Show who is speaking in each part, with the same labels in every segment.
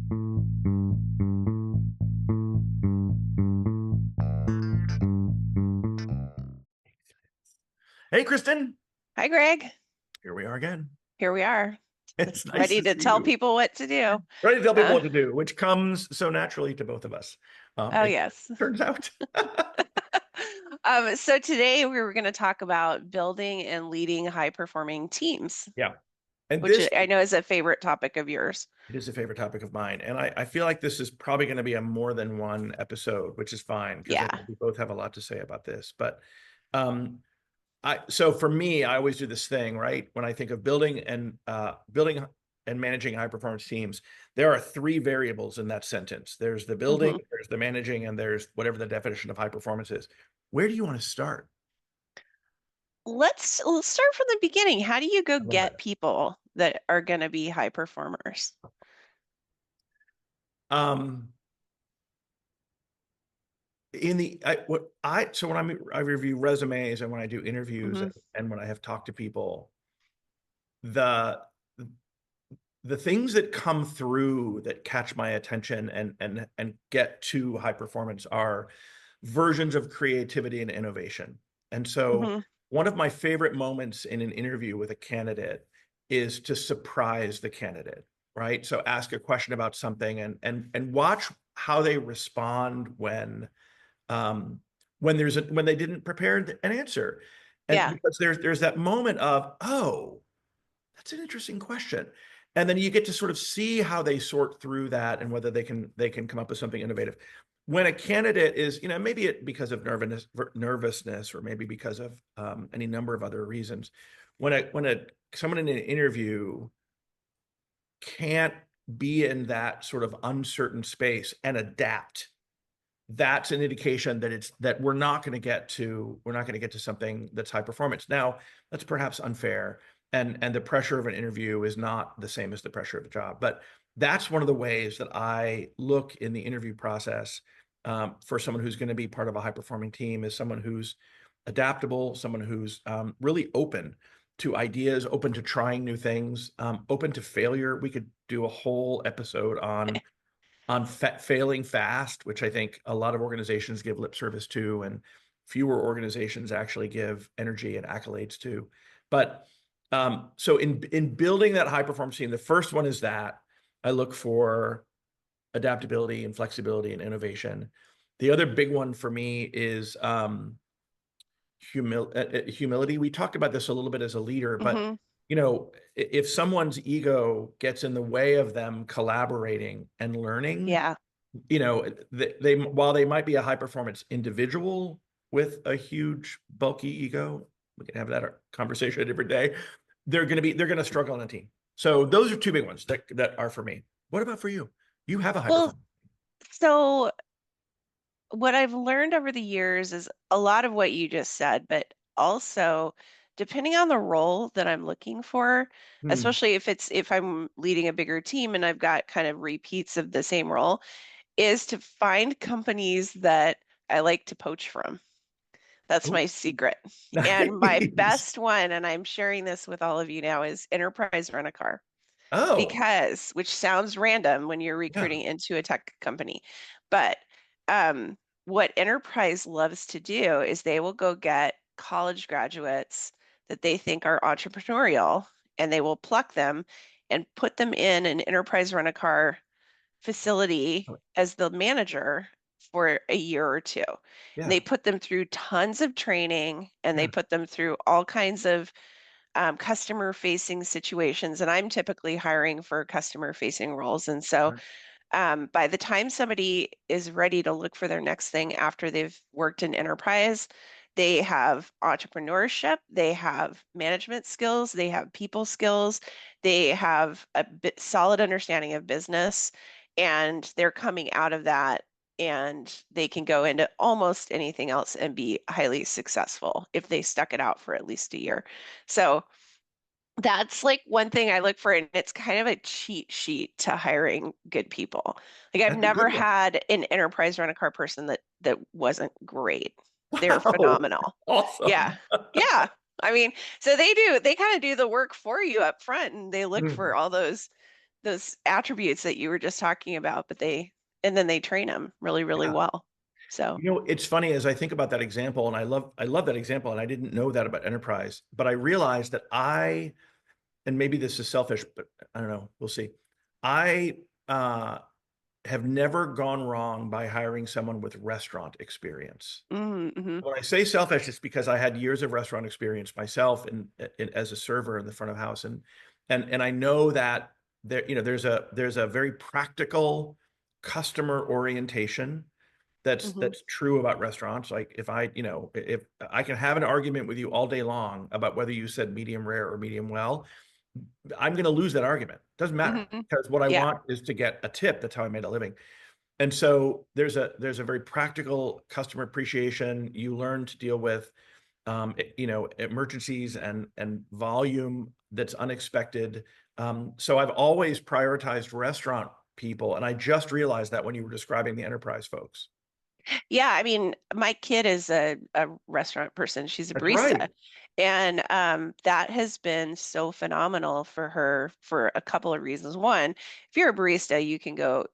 Speaker 1: Hey, Kristen.
Speaker 2: Hi, Greg.
Speaker 1: Here we are again.
Speaker 2: Here we are,
Speaker 1: It's nice
Speaker 2: ready
Speaker 1: to
Speaker 2: to
Speaker 1: see
Speaker 2: tell
Speaker 1: you.
Speaker 2: people what to do.
Speaker 1: Ready to tell people
Speaker 2: Uh,
Speaker 1: what to do, which comes so naturally to both of us.
Speaker 2: oh,
Speaker 1: It
Speaker 2: yes.
Speaker 1: turns out.
Speaker 2: So today we were going to talk about building and leading high-performing teams,
Speaker 1: Yeah. And
Speaker 2: which
Speaker 1: this,
Speaker 2: I know is a favorite topic of yours.
Speaker 1: it is a favorite topic of mine. And I feel like this is probably going to be a more than one episode, which is fine because I
Speaker 2: Yeah.
Speaker 1: think we both have a lot to say about this. But so for me, I always do this thing, right? When I think of building and managing high performance teams, there are three variables in that sentence. There's the building,
Speaker 2: hmm
Speaker 1: there's the managing, and there's whatever the definition of high performance is. Where do you want to start?
Speaker 2: Let's start from the beginning. How do you go
Speaker 1: I love
Speaker 2: get
Speaker 1: it.
Speaker 2: people that are going to be high performers?
Speaker 1: Um, in the I, what I so when I review resumes and when I do interviews
Speaker 2: hmm
Speaker 1: and when I have talked to people, the the things that come through that catch my attention and get to high performance are versions of creativity and innovation. And so
Speaker 2: hmm
Speaker 1: one of my favorite moments in an interview with a candidate is to surprise the candidate, right? So ask a question about something and watch how they respond um when they didn't prepare an answer. And
Speaker 2: Yeah.
Speaker 1: because there's that moment of, oh, that's an interesting question. And then you get to sort of see how they sort through that and whether they can come up with something innovative. When a candidate is, maybe it because of nervousness, or maybe because of any number of other reasons. When a someone in an interview can't be in that sort of uncertain space and adapt, that's an indication that we're not going to get to something that's high performance. Now, that's perhaps unfair, and the pressure of an interview is not the same as the pressure of a job. But that's one of the ways that I look in the interview process, for someone who's going to be part of a high performing team, is someone who's adaptable, someone who's really open to ideas, open to trying new things, open to failure. We could do a whole episode on failing fast, which I think a lot of organizations give lip service to, and fewer organizations actually give energy and accolades to. But so in building that high performance team, the first one is that I look for adaptability and flexibility and innovation. The other big one for me is humility. We talked about this a little bit as a leader, but
Speaker 2: hmm
Speaker 1: if someone's ego gets in the way of them collaborating and learning,
Speaker 2: Yeah.
Speaker 1: they while they might be a high performance individual with a huge bulky ego, we can have that conversation a different day. They're going to struggle on a team. So those are two big ones that are for me. What about for you? You have a high
Speaker 2: Well,
Speaker 1: performance.
Speaker 2: so what I've learned over the years is a lot of what you just said, but also depending on the role that I'm looking for,
Speaker 1: Hmm.
Speaker 2: especially if I'm leading a bigger team and I've got kind of repeats of the same role, is to find companies that I like to poach from. That's
Speaker 1: Oh,
Speaker 2: my secret. And my
Speaker 1: nice.
Speaker 2: best one, and I'm sharing this with all of you now, is Enterprise Rent-A-Car.
Speaker 1: Oh,
Speaker 2: Because, which sounds random when you're
Speaker 1: yeah.
Speaker 2: recruiting into a tech company, but what Enterprise loves to do is they will go get college graduates that they think are entrepreneurial, and they will pluck them and put them in an Enterprise Rent-A-Car facility as the manager for a year or two. And
Speaker 1: Yeah.
Speaker 2: they put them through tons of training, and they
Speaker 1: Yeah.
Speaker 2: put them through all kinds of customer facing situations. And I'm typically hiring for customer facing roles. And so
Speaker 1: Right.
Speaker 2: by the time somebody is ready to look for their next thing after they've worked in enterprise, they have entrepreneurship, they have management skills, they have people skills, they have a bit solid understanding of business, and they're coming out of that and they can go into almost anything else and be highly successful if they stuck it out for at least a year. So that's like one thing I look for, and it's kind of a cheat sheet to hiring good people. Like I've
Speaker 1: That's a good
Speaker 2: never
Speaker 1: one.
Speaker 2: had an enterprise rent-a-car person that wasn't great. They're
Speaker 1: Wow.
Speaker 2: phenomenal.
Speaker 1: Awesome.
Speaker 2: Yeah. Yeah. I mean, so they kind of do the work for you up front, and they look
Speaker 1: Mm.
Speaker 2: for all those those attributes that you were just talking about, but and then they train them really, really
Speaker 1: Yeah.
Speaker 2: well. So,
Speaker 1: You know, it's funny as I think about that example, and I love that example, and I didn't know that about enterprise, but I realized that and maybe this is selfish, but I don't know, we'll see. I have never gone wrong by hiring someone with restaurant experience.
Speaker 2: mm-hmm,
Speaker 1: When I say selfish, it's because I had years of restaurant experience myself as a server in the front of house, and I know that there's a very practical customer orientation
Speaker 2: mm-hmm.
Speaker 1: that's true about restaurants. Like if I can have an argument with you all day long about whether you said medium rare or medium well, I'm going to lose that argument. Doesn't matter,
Speaker 2: Mm-hmm.
Speaker 1: because what I
Speaker 2: Yeah.
Speaker 1: want is to get a tip. That's how I made a living. And so there's a very practical customer appreciation. You learn to deal with emergencies and volume that's unexpected. So I've always prioritized restaurant people, and I just realized that when you were describing the enterprise folks.
Speaker 2: Yeah, I mean, my kid is a restaurant person. She's a
Speaker 1: That's right.
Speaker 2: barista. And that has been so phenomenal for her for a couple of reasons. One, if you're a barista,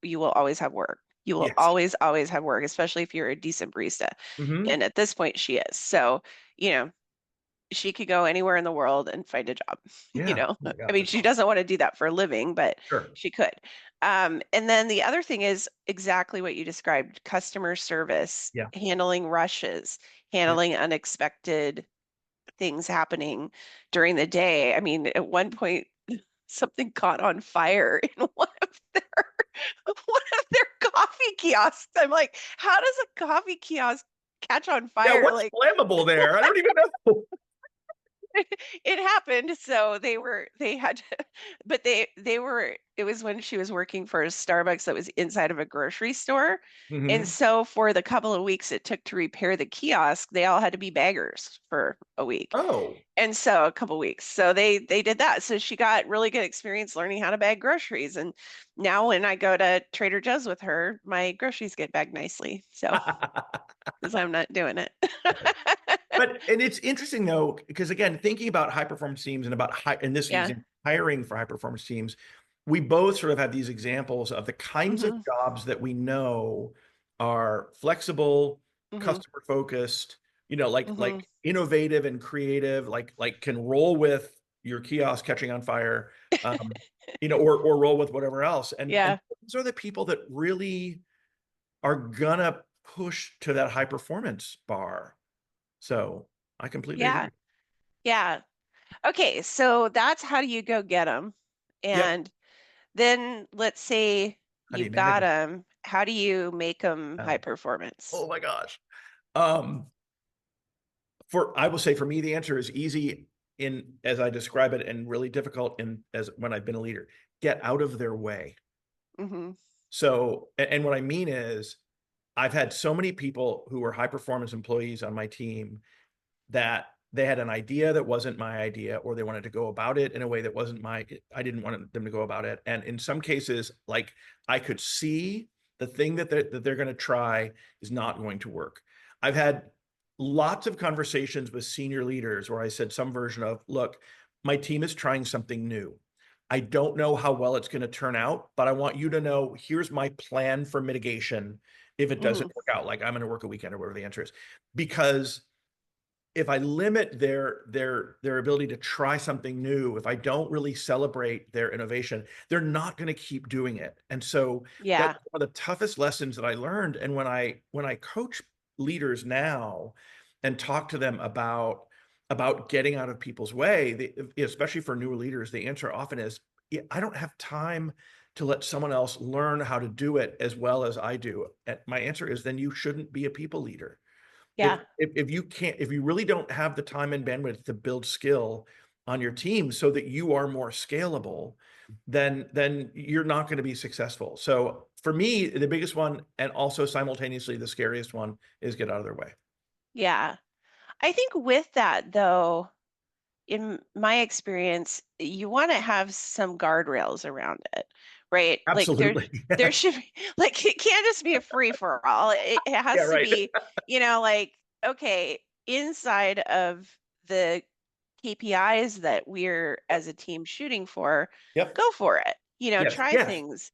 Speaker 2: you will always have work. You will
Speaker 1: Yes.
Speaker 2: always, always have work, especially if you're a decent barista.
Speaker 1: Hmm.
Speaker 2: And at this point, she is. So, you know, she could go anywhere in the world and find a job, you
Speaker 1: Yeah.
Speaker 2: know.
Speaker 1: Oh my
Speaker 2: I
Speaker 1: gosh,
Speaker 2: mean,
Speaker 1: that's
Speaker 2: she
Speaker 1: awesome.
Speaker 2: doesn't want to do that for a living, but
Speaker 1: Sure.
Speaker 2: she could. And then the other thing is exactly what you described, customer service,
Speaker 1: Yeah.
Speaker 2: handling rushes,
Speaker 1: Yeah.
Speaker 2: handling unexpected things happening during the day. I mean, at one point, something caught on fire in one of their coffee kiosks. I'm like, how does a coffee kiosk catch on
Speaker 1: Yeah.
Speaker 2: fire?
Speaker 1: What's
Speaker 2: Like,
Speaker 1: flammable there? I don't even know.
Speaker 2: it happened, so they had to, but it was when she was working for a Starbucks that was inside of a grocery store. And
Speaker 1: Hmm.
Speaker 2: so for the couple of weeks it took to repair the kiosk, they all had to be baggers for a week.
Speaker 1: Oh.
Speaker 2: And so a couple weeks. So they did that. So she got really good experience learning how to bag groceries. And now when I go to Trader Joe's with her, my groceries get bagged nicely. So because I'm not doing it.
Speaker 1: And it's interesting though, because again, thinking about high performance teams and about in this
Speaker 2: Yeah.
Speaker 1: example, hiring for high performance teams, we both sort of have these examples of the kinds of
Speaker 2: Hmm.
Speaker 1: jobs that we know are flexible,
Speaker 2: Hmm.
Speaker 1: customer focused,
Speaker 2: Hmm.
Speaker 1: like innovative and creative, like can roll with your kiosk catching on fire, or roll with whatever else. And
Speaker 2: Yeah.
Speaker 1: those are the people that really are gonna push to that high performance bar. So I completely
Speaker 2: Yeah.
Speaker 1: agree.
Speaker 2: Yeah. Okay, so that's how do you go get them?
Speaker 1: Yep.
Speaker 2: And then let's say
Speaker 1: How do
Speaker 2: you've
Speaker 1: you
Speaker 2: got
Speaker 1: manage it?
Speaker 2: them. How do you make them
Speaker 1: Yeah.
Speaker 2: high performance?
Speaker 1: Oh my gosh. Um, I will say for me, the answer is easy in as I describe it, and really difficult in as when I've been a leader. Get out of their way.
Speaker 2: Hmm.
Speaker 1: So, and what I mean is, I've had so many people who were high performance employees on my team that they had an idea that wasn't my idea, or they wanted to go about it in a way that wasn't I didn't want them to go about it. And in some cases, like I could see the thing that they're going to try is not going to work. I've had lots of conversations with senior leaders where I said some version of, look, my team is trying something new. I don't know how well it's going to turn out, but I want you to know here's my plan for mitigation if it
Speaker 2: Hmm.
Speaker 1: doesn't work out. Like I'm going to work a weekend or whatever the answer is. Because if I limit their ability to try something new, if I don't really celebrate their innovation, they're not going to keep doing it. And so that's
Speaker 2: Yeah.
Speaker 1: one of the toughest lessons that I learned. And when I coach leaders now and talk to them about getting out of people's way, especially for newer leaders, the answer often is, "Yeah, I don't have time to let someone else learn how to do it as well as I do." And my answer is, then you shouldn't be a people leader. If
Speaker 2: Yeah.
Speaker 1: if you really don't have the time and bandwidth to build skill on your team so that you are more scalable, then you're not going to be successful. So for me, the biggest one, and also simultaneously the scariest one, is get out of their way.
Speaker 2: Yeah. I think with that though, in my experience, you want to have some guardrails around it, right? Like
Speaker 1: Absolutely.
Speaker 2: there
Speaker 1: Yes.
Speaker 2: should be like it can't just be a free for all. It
Speaker 1: Yeah,
Speaker 2: has to
Speaker 1: right.
Speaker 2: be, like, okay, inside of the KPIs that we're as a team shooting for,
Speaker 1: Yep.
Speaker 2: go for it.
Speaker 1: Yes,
Speaker 2: try
Speaker 1: yes,
Speaker 2: things,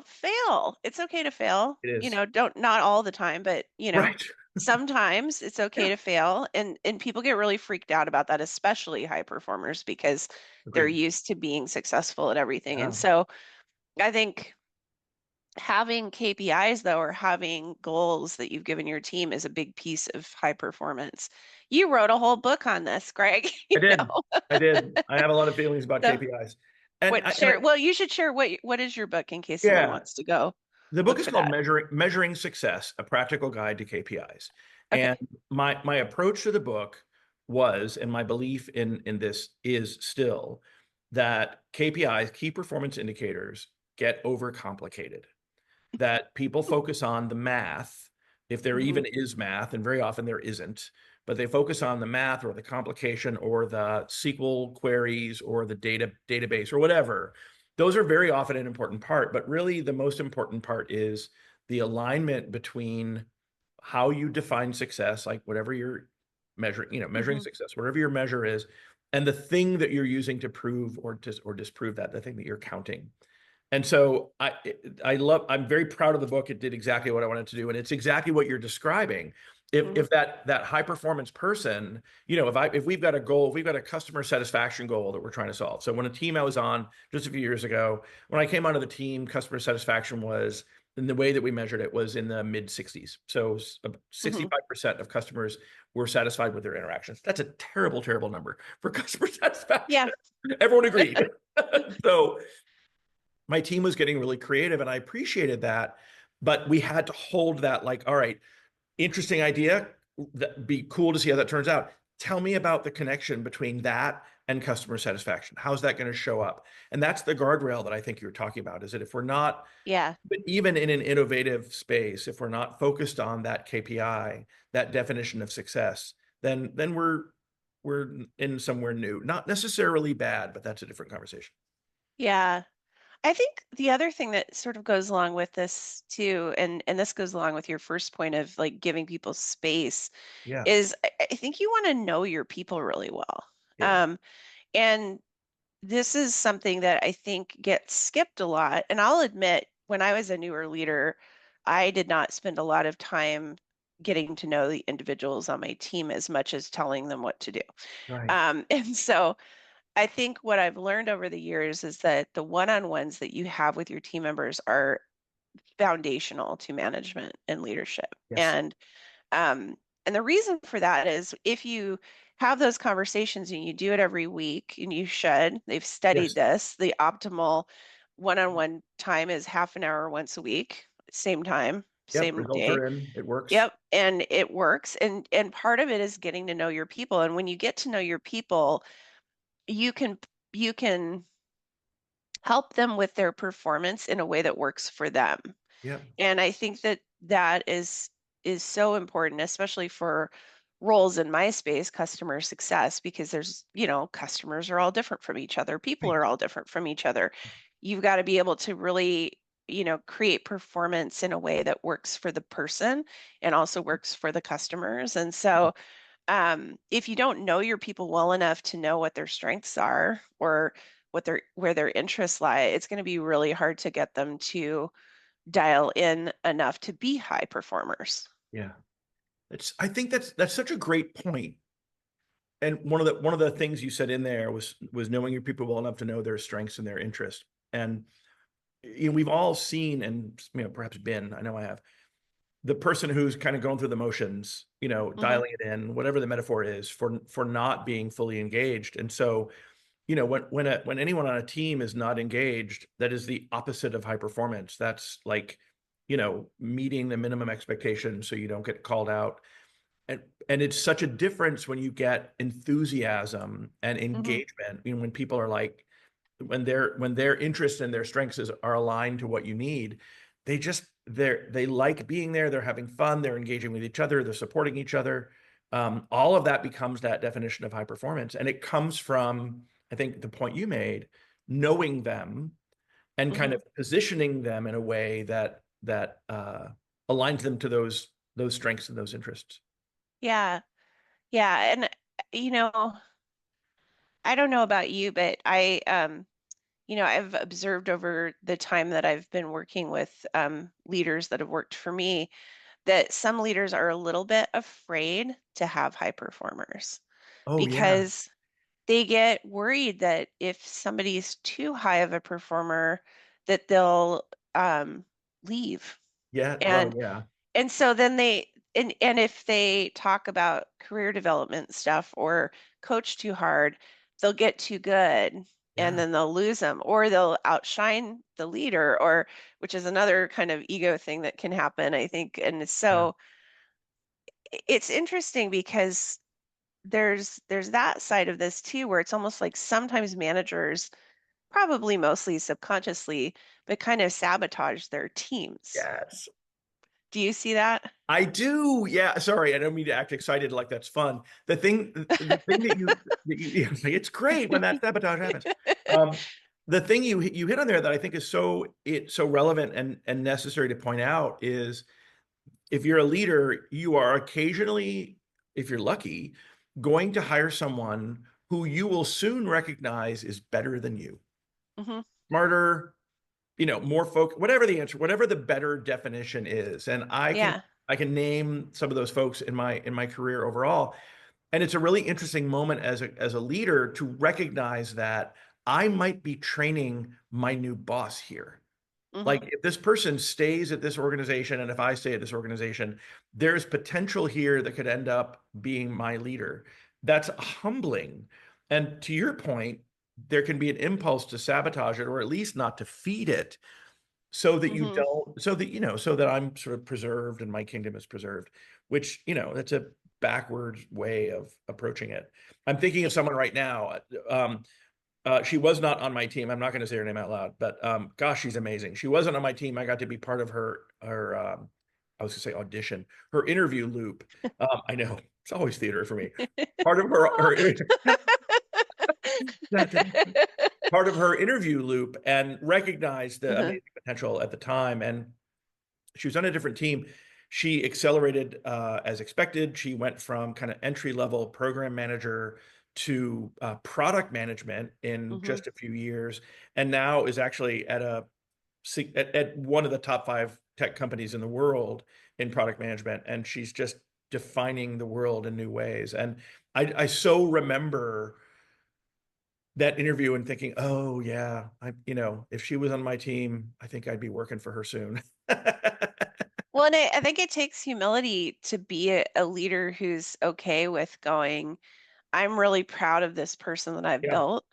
Speaker 2: fail. It's okay to fail.
Speaker 1: it is.
Speaker 2: Don't not all the time, but
Speaker 1: Right.
Speaker 2: sometimes it's okay
Speaker 1: Yeah,
Speaker 2: to fail. And people get really freaked out about that, especially high performers, because they're
Speaker 1: agreed.
Speaker 2: used to being successful at everything.
Speaker 1: Yeah.
Speaker 2: And so I think having KPIs though, or having goals that you've given your team is a big piece of high performance. You wrote a whole book on this, Greg,
Speaker 1: I did. I did. I have a lot of feelings about
Speaker 2: So
Speaker 1: KPIs. And
Speaker 2: what share well, you should share what is your book in case someone
Speaker 1: yeah,
Speaker 2: wants to go
Speaker 1: the book
Speaker 2: look
Speaker 1: is
Speaker 2: for
Speaker 1: called
Speaker 2: that.
Speaker 1: Measuring Success: A Practical Guide to KPIs. And
Speaker 2: Okay.
Speaker 1: my approach to the book was, and my belief in this is still, that KPIs, key performance indicators, get overcomplicated. That people focus on the math, if there
Speaker 2: Hmm.
Speaker 1: even is math, and very often there isn't, but they focus on the math or the complication or the SQL queries or the database or whatever. Those are very often an important part, but really the most important part is the alignment between how you define success, like whatever you're measuring, measuring
Speaker 2: Hmm.
Speaker 1: success, whatever your measure is, and the thing that you're using to prove or disprove that, the thing that you're counting. And so I'm very proud of the book. It did exactly what I wanted to do. And it's exactly what you're describing.
Speaker 2: Hmm.
Speaker 1: If that high performance person, if we've got a goal, if we've got a customer satisfaction goal that we're trying to solve. So when a team I was on just a few years ago, when I came onto the team, customer satisfaction was, in the way that we measured it, was in the mid 60s. So
Speaker 2: Hmm.
Speaker 1: 65% of customers were satisfied with their interactions. That's a terrible, terrible number for customer satisfaction.
Speaker 2: Yeah.
Speaker 1: Everyone agreed. So my team was getting really creative and I appreciated that, but we had to hold that, like, all right, interesting idea. That be cool to see how that turns out. Tell me about the connection between that and customer satisfaction. How's that going to show up? And that's the guardrail that I think you're talking about, is that if we're not,
Speaker 2: Yeah.
Speaker 1: but even in an innovative space, if we're not focused on that KPI, that definition of success, then we're in somewhere new. Not necessarily bad, but that's a different conversation.
Speaker 2: Yeah. I think the other thing that sort of goes along with this too, and this goes along with your first point of like giving people space,
Speaker 1: Yeah.
Speaker 2: is I think you want to know your people really well.
Speaker 1: Yeah.
Speaker 2: Um, and this is something that I think gets skipped a lot. And I'll admit, when I was a newer leader, I did not spend a lot of time getting to know the individuals on my team as much as telling them what to do.
Speaker 1: Right.
Speaker 2: And so I think what I've learned over the years is that the one-on-ones that you have with your team members are foundational to management and leadership.
Speaker 1: Yes.
Speaker 2: Um, and the reason for that is if you have those conversations and you do it every week, and you should, they've studied
Speaker 1: Yes.
Speaker 2: this, the optimal one-on-one time is half an hour once a week, same time,
Speaker 1: Yep.
Speaker 2: same
Speaker 1: Results
Speaker 2: day.
Speaker 1: are in. It works.
Speaker 2: Yep, and it works. And part of it is getting to know your people. And when you get to know your people, you can you can help them with their performance in a way that works for them.
Speaker 1: Yep.
Speaker 2: And I think that that is so important, especially for roles in my space, customer success, because customers are all different from each other. People
Speaker 1: Right.
Speaker 2: are all different from each other. You've got to be able to really, create performance in a way that works for the person and also works for the customers. And so if you don't know your people well enough to know what their strengths are or where their interests lie, it's going to be really hard to get them to dial in enough to be high performers.
Speaker 1: Yeah. I think that's such a great point. And one of the things you said in there was knowing your people well enough to know their strengths and their interests. And we've all seen, and perhaps been, I know I have, the person who's kind of going through the motions,
Speaker 2: Hmm.
Speaker 1: dialing it in, whatever the metaphor is, for not being fully engaged. And so, when anyone on a team is not engaged, that is the opposite of high performance. That's like, meeting the minimum expectation so you don't get called out. And it's such a difference when you get enthusiasm and
Speaker 2: Hmm.
Speaker 1: engagement, when people are like, when their interests and their strengths are aligned to what you need, they like being there, they're having fun, they're engaging with each other, they're supporting each other. All of that becomes that definition of high performance, and it comes from, I think, the point you made, knowing them and kind
Speaker 2: Hmm.
Speaker 1: of positioning them in a way that aligns them to those strengths and those interests.
Speaker 2: Yeah. Yeah. And, you know, I don't know about you, but I've observed over the time that I've been working with leaders that have worked for me that some leaders are a little bit afraid to have high performers
Speaker 1: Oh yeah.
Speaker 2: because they get worried that if somebody's too high of a performer, that they'll leave.
Speaker 1: Yeah. Well,
Speaker 2: And
Speaker 1: yeah.
Speaker 2: and so then and if they talk about career development stuff or coach too hard, they'll get too good and
Speaker 1: Yeah.
Speaker 2: then they'll lose them or they'll outshine the leader or which is another kind of ego thing that can happen, I think. And
Speaker 1: Yeah.
Speaker 2: so it's interesting because there's that side of this too where it's almost like sometimes managers probably mostly subconsciously but kind of sabotage their teams.
Speaker 1: Yes.
Speaker 2: Do you see that?
Speaker 1: I do. Yeah. Sorry, I don't mean to act excited like that's fun. The thing yeah, it's great when that sabotage happens. Um, the thing you hit on there that I think is so relevant and necessary to point out is if you're a leader, you are occasionally, if you're lucky, going to hire someone who you will soon recognize is better than you,
Speaker 2: Hmm.
Speaker 1: smarter, more folk, whatever the answer, whatever the better definition is. And
Speaker 2: Yeah.
Speaker 1: I can name some of those folks in my career overall. And it's a really interesting moment as a leader to recognize that I might be training my new boss here.
Speaker 2: Hmm.
Speaker 1: Like if this person stays at this organization and if I stay at this organization, there's potential here that could end up being my leader. That's humbling. And to your point, there can be an impulse to sabotage it or at least not to feed it so that you
Speaker 2: Hmm.
Speaker 1: don't, so that, so that I'm sort of preserved and my kingdom is preserved, which, that's a backwards way of approaching it. I'm thinking of someone right now. She was not on my team. I'm not going to say her name out loud, but gosh, she's amazing. She wasn't on my team. I got to be part of her I was going to say audition, her interview loop. I know it's always theater for me. Part of her part of her interview loop and recognized the
Speaker 2: Uh-huh.
Speaker 1: amazing potential at the time. And she was on a different team. She accelerated as expected. She went from kind of entry level program manager to product management in
Speaker 2: Hmm.
Speaker 1: just a few years, and now is actually at one of the top five tech companies in the world in product management. And she's just defining the world in new ways. And I so remember that interview and thinking, oh yeah, if she was on my team, I think I'd be working for her soon.
Speaker 2: Well, and I think it takes humility to be a leader who's okay with going, I'm really proud of this person that I've
Speaker 1: Yeah.
Speaker 2: built,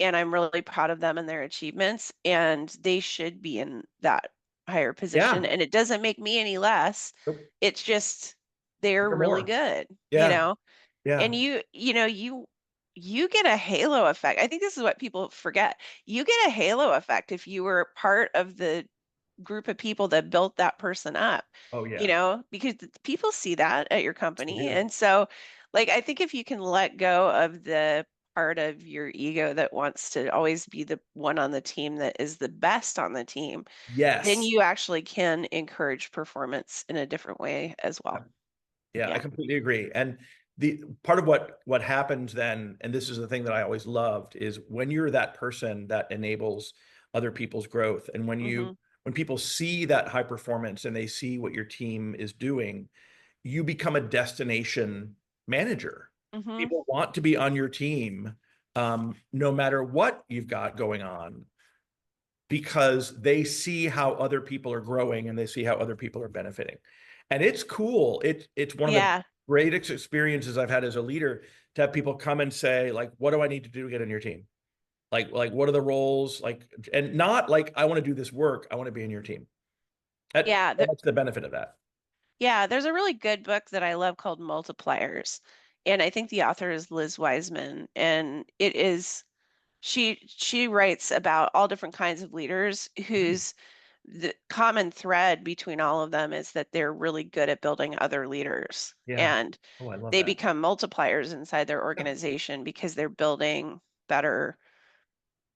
Speaker 2: and I'm really proud of them and their achievements, and they should be in that higher position.
Speaker 1: Yeah.
Speaker 2: And it doesn't make me any less.
Speaker 1: Nope.
Speaker 2: It's just they're
Speaker 1: Or
Speaker 2: really
Speaker 1: more.
Speaker 2: good, you
Speaker 1: Yeah.
Speaker 2: know? And
Speaker 1: Yeah.
Speaker 2: you get a halo effect. I think this is what people forget. You get a halo effect if you were part of the group of people that built that person up,
Speaker 1: Oh yeah.
Speaker 2: because people see that at your
Speaker 1: Yes, they
Speaker 2: company.
Speaker 1: do.
Speaker 2: And so, like, I think if you can let go of the part of your ego that wants to always be the one on the team that is the best on the team, then
Speaker 1: Yes.
Speaker 2: you actually can encourage performance in a different way as well.
Speaker 1: Yeah, I
Speaker 2: Yeah.
Speaker 1: completely agree. And the part of what happens then, and this is the thing that I always loved, is when you're that person that enables other people's growth, and
Speaker 2: Hmm.
Speaker 1: when people see that high performance and they see what your team is doing, you become a destination manager.
Speaker 2: Hmm.
Speaker 1: People want to be on your team, no matter what you've got going on, because they see how other people are growing and they see how other people are benefiting. And it's cool. It's one of the
Speaker 2: Yeah.
Speaker 1: greatest experiences I've had as a leader to have people come and say, like, what do I need to do to get on your team? Like what are the roles? Like, and not like I want to do this work, I want to be in your team.
Speaker 2: Yeah.
Speaker 1: That's the benefit of that.
Speaker 2: Yeah, there's a really good book that I love called Multipliers. And I think the author is Liz Wiseman. And it is she writes about all different kinds of leaders
Speaker 1: Mhm.
Speaker 2: whose the common thread between all of them is that they're really good at building other leaders.
Speaker 1: Yeah.
Speaker 2: And
Speaker 1: Oh, I love
Speaker 2: they
Speaker 1: that.
Speaker 2: become multipliers inside their
Speaker 1: Yeah.
Speaker 2: organization because they're building better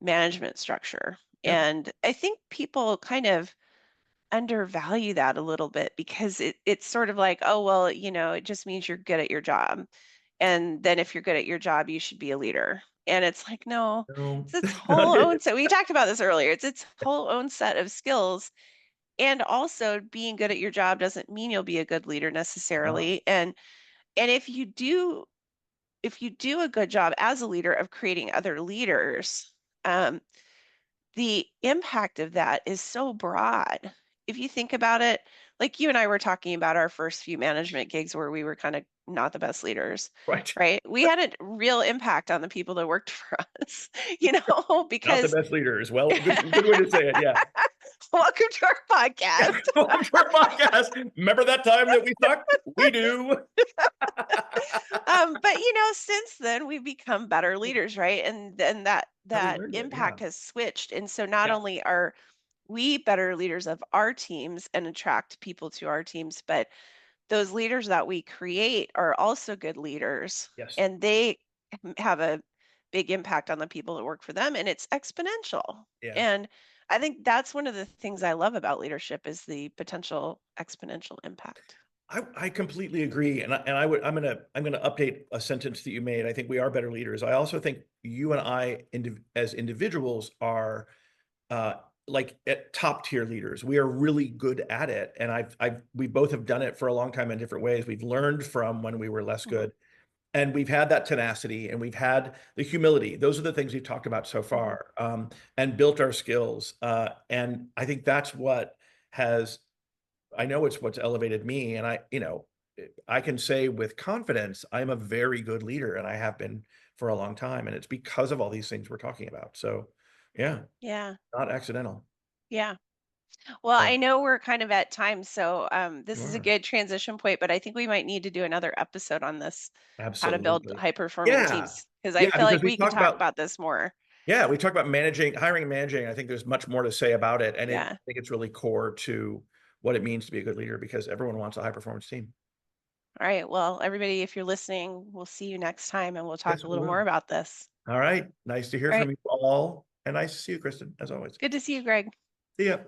Speaker 2: management structure.
Speaker 1: Yeah.
Speaker 2: And I think people kind of undervalue that a little bit because it's sort of like, oh, well, it just means you're good at your job. And then if you're good at your job, you should be a leader. And it's like, no,
Speaker 1: No.
Speaker 2: it's its whole own set. We talked about this earlier. It's its whole own set of skills. And also being good at your job doesn't mean you'll be a good leader
Speaker 1: Uh,
Speaker 2: necessarily. And if you do a good job as a leader of creating other leaders, um, the impact of that is so broad. If you think about it, like you and I were talking about our first few management gigs where we were kind of not the best leaders,
Speaker 1: right.
Speaker 2: right? We had a real impact on the people that worked for us,
Speaker 1: Not the
Speaker 2: because
Speaker 1: best leaders. Well, good way to say it. Yeah.
Speaker 2: welcome to our podcast.
Speaker 1: Welcome to our podcast. Remember that time that we sucked? We do.
Speaker 2: But since then we've become better leaders, right? And then that
Speaker 1: How we
Speaker 2: that
Speaker 1: learned it. Yeah.
Speaker 2: impact has switched. And so not
Speaker 1: Yeah.
Speaker 2: only are we better leaders of our teams and attract people to our teams, but those leaders that we create are also good leaders,
Speaker 1: Yes.
Speaker 2: and they have a big impact on the people that work for them, and it's exponential.
Speaker 1: Yeah.
Speaker 2: And I think that's one of the things I love about leadership is the potential exponential impact.
Speaker 1: I completely agree, I'm gonna update a sentence that you made. I think we are better leaders. I also think you and I, as individuals, are uh, like at top tier leaders. We are really good at it, and we both have done it for a long time in different ways. We've learned from when we were less
Speaker 2: Mhm,
Speaker 1: good, and we've had that tenacity, and we've had the humility. Those are the things we've talked about so
Speaker 2: mhm.
Speaker 1: far, and built our skills. And I think that's what has I know it's what's elevated me, and I can say with confidence, I'm a very good leader, and I have been for a long time, and it's because of all these things we're talking about. So, yeah,
Speaker 2: Yeah,
Speaker 1: not accidental.
Speaker 2: yeah. Well,
Speaker 1: So,
Speaker 2: I know we're kind of at time, so this is a
Speaker 1: sure.
Speaker 2: good transition point, but I think we might need to do another episode on this, how to build
Speaker 1: Absolutely.
Speaker 2: high performing
Speaker 1: Yeah.
Speaker 2: teams, because I
Speaker 1: Yeah,
Speaker 2: feel like
Speaker 1: because we
Speaker 2: we could
Speaker 1: talk
Speaker 2: talk
Speaker 1: about
Speaker 2: about this more.
Speaker 1: yeah, we talk about managing, hiring and managing. I think there's much more to say about it, and I
Speaker 2: Yeah.
Speaker 1: think it's really core to what it means to be a good leader because everyone wants a high performance team.
Speaker 2: All right. Well, everybody, if you're listening, we'll see you next time and we'll talk
Speaker 1: Yes,
Speaker 2: a
Speaker 1: we
Speaker 2: little more
Speaker 1: will.
Speaker 2: about this.
Speaker 1: All right. Nice to hear
Speaker 2: All right.
Speaker 1: from you all, and nice to see you, Kristen, as always.
Speaker 2: Good to see you, Greg.
Speaker 1: See ya.